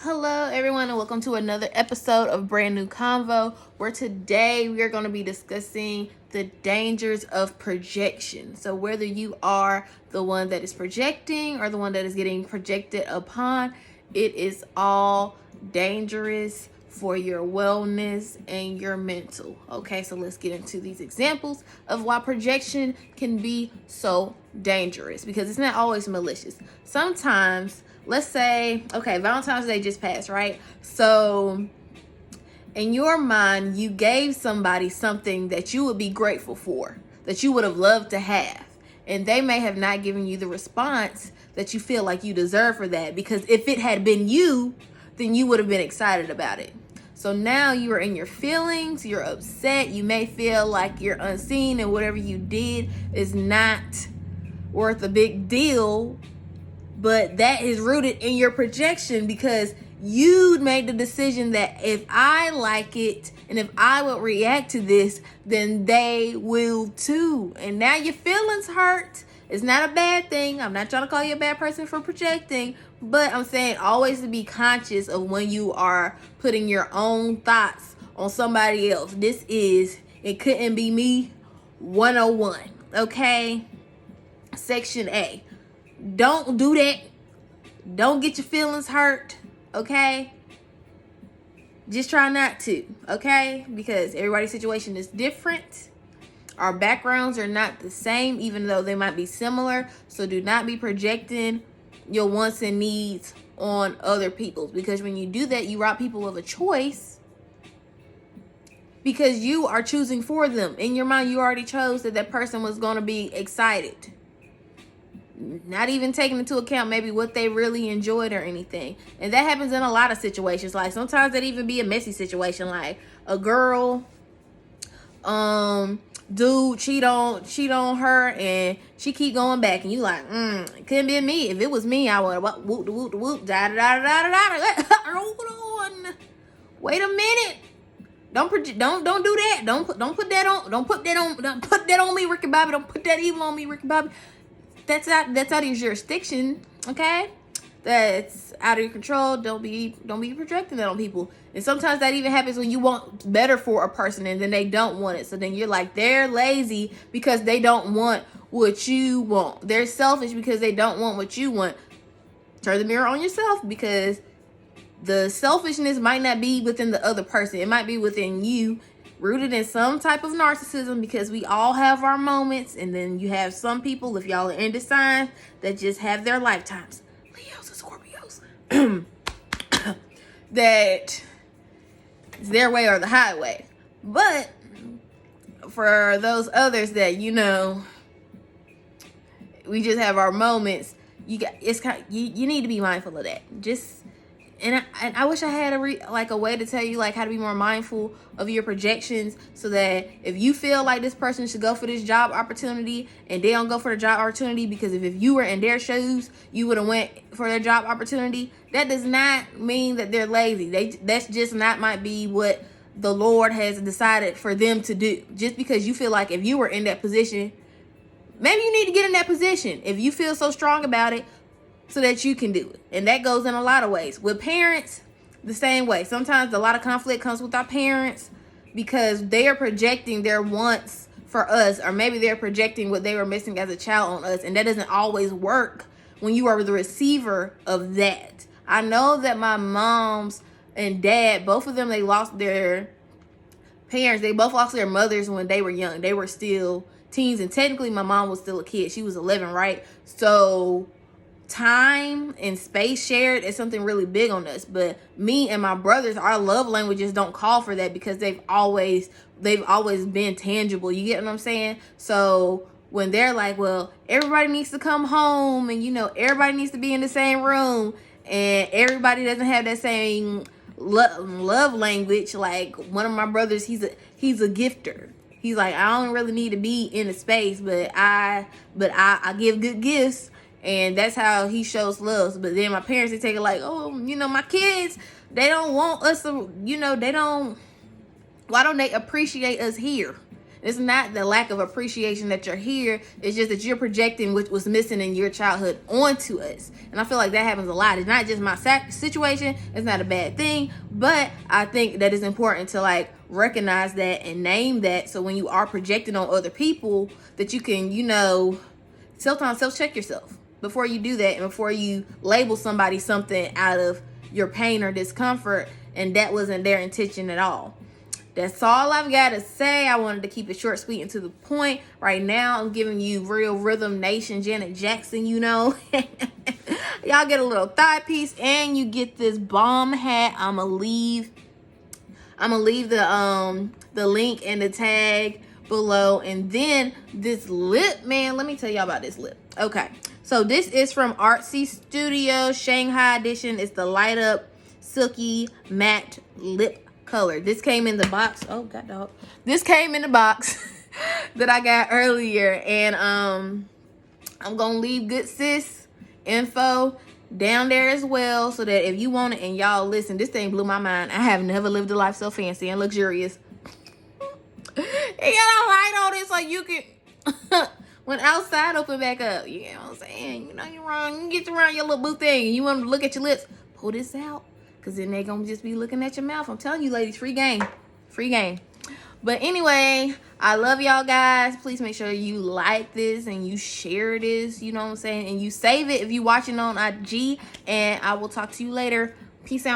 Hello, everyone, and welcome to another episode of Brand New Convo, where today we are going to be discussing the dangers of projection. So, whether you are the one that is projecting or the one that is getting projected upon, it is all dangerous for your wellness and your mental. Okay, so let's get into these examples of why projection can be so dangerous, because it's not always malicious. Sometimes, let's say, okay, Valentine's Day just passed, right? So in your mind, you gave somebody something that you would be grateful for, that you would have loved to have. And they may have not given you the response that you feel like you deserve for that, because if it had been you, then you would have been excited about it. So now you are in your feelings, you're upset, you may feel like you're unseen and whatever you did is not worth a big deal, but that is rooted in your projection, because you made the decision that if I like it and if I will react to this, then they will too. And now your feelings hurt. It's not a bad thing. I'm not trying to call you a bad person for projecting, but I'm saying always to be conscious of when you are putting your own thoughts on somebody else. This is It Couldn't Be Me 101. Okay? Section A. Don't do that. Don't get your feelings hurt, okay? Just try not to, okay? Because everybody's situation is different. Our backgrounds are not the same, even though they might be similar. So do not be projecting your wants and needs on other people, because when you do that, you rob people of a choice, because you are choosing for them. In your mind, you already chose that person was going to be excited. Not even taking into account maybe what they really enjoyed or anything. And that happens in a lot of situations. Like sometimes that even be a messy situation, like a girl dude cheat on her and she keep going back, and you like, it couldn't be me. If it was me, I would whoop da da da da da da. Hold on, wait a minute. Don't do that. Don't put that on me, Ricky Bobby. Don't put that evil on me, Ricky Bobby. That's out of your jurisdiction, okay? That's out of your control. Don't be projecting that on people. And sometimes that even happens when you want better for a person and then they don't want it. So then you're like, they're lazy because they don't want what you want. They're selfish because they don't want what you want. Turn the mirror on yourself, because the selfishness might not be within the other person. It might be within you, rooted in some type of narcissism, because we all have our moments. And then you have some people, if y'all are in this sign, that just have their lifetimes. Leos and Scorpios. That it's their way or the highway. But for those others that, we just have our moments, you need to be mindful of that. And I wish I had a way to tell you like how to be more mindful of your projections, so that if you feel like this person should go for this job opportunity and they don't go for the job opportunity because if you were in their shoes, you would have went for their job opportunity. That does not mean that they're lazy. That's just not might be what the Lord has decided for them to do. Just because you feel like if you were in that position, maybe you need to get in that position if you feel so strong about it, so that you can do it. And that goes in a lot of ways. With parents, the same way. Sometimes a lot of conflict comes with our parents because they are projecting their wants for us, or maybe they're projecting what they were missing as a child on us. And that doesn't always work when you are the receiver of that. I know that my moms and dad, both of them, they lost their parents. They both lost their mothers when they were young. They were still teens. And technically my mom was still a kid. She was 11, right? So time and space shared is something really big on us. But me and my brothers, our love languages don't call for that, because they've always been tangible. You get what I'm saying? So when they're like, well, everybody needs to come home, and everybody needs to be in the same room, and everybody doesn't have that same love language. Like one of my brothers, he's a gifter. He's like, I don't really need to be in a space, but I give good gifts. And that's how he shows love. But then my parents, they take it like, oh, my kids, they don't want us to, why don't they appreciate us here? It's not the lack of appreciation that you're here. It's just that you're projecting what was missing in your childhood onto us. And I feel like that happens a lot. It's not just my situation. It's not a bad thing. But I think that it's important to like recognize that and name that. So when you are projecting on other people, that you can, you know, self-check yourself before you do that, and before you label somebody something out of your pain or discomfort, and that wasn't their intention at all. That's all I've got to say. I wanted to keep it short, sweet, and to the point. Right now, I'm giving you Real Rhythm Nation, Janet Jackson, you know. Y'all get a little thigh piece, and you get this bomb hat. I'm gonna leave the link and the tag below. And then this lip, man, let me tell y'all about this lip. Okay, so this is from Artsy Studio Shanghai edition. It's the light up silky matte lip color. This came in the box. Oh god dog. This came in the box that I got earlier. And I'm gonna leave Good Sis info down there as well, so that if you want it, and y'all listen, this thing blew my mind. I have never lived a life so fancy and luxurious. You got a light on it so you can when outside open back up, you know what I'm saying? You know you're wrong. You get around your little boo thing and you want to look at your lips, pull this out, because then they're gonna just be looking at your mouth. I'm telling you, ladies, free game. Free game. But anyway, I love y'all guys. Please make sure you like this and you share this, you know what I'm saying? And you save it if you're watching on IG. And I will talk to you later. Peace out.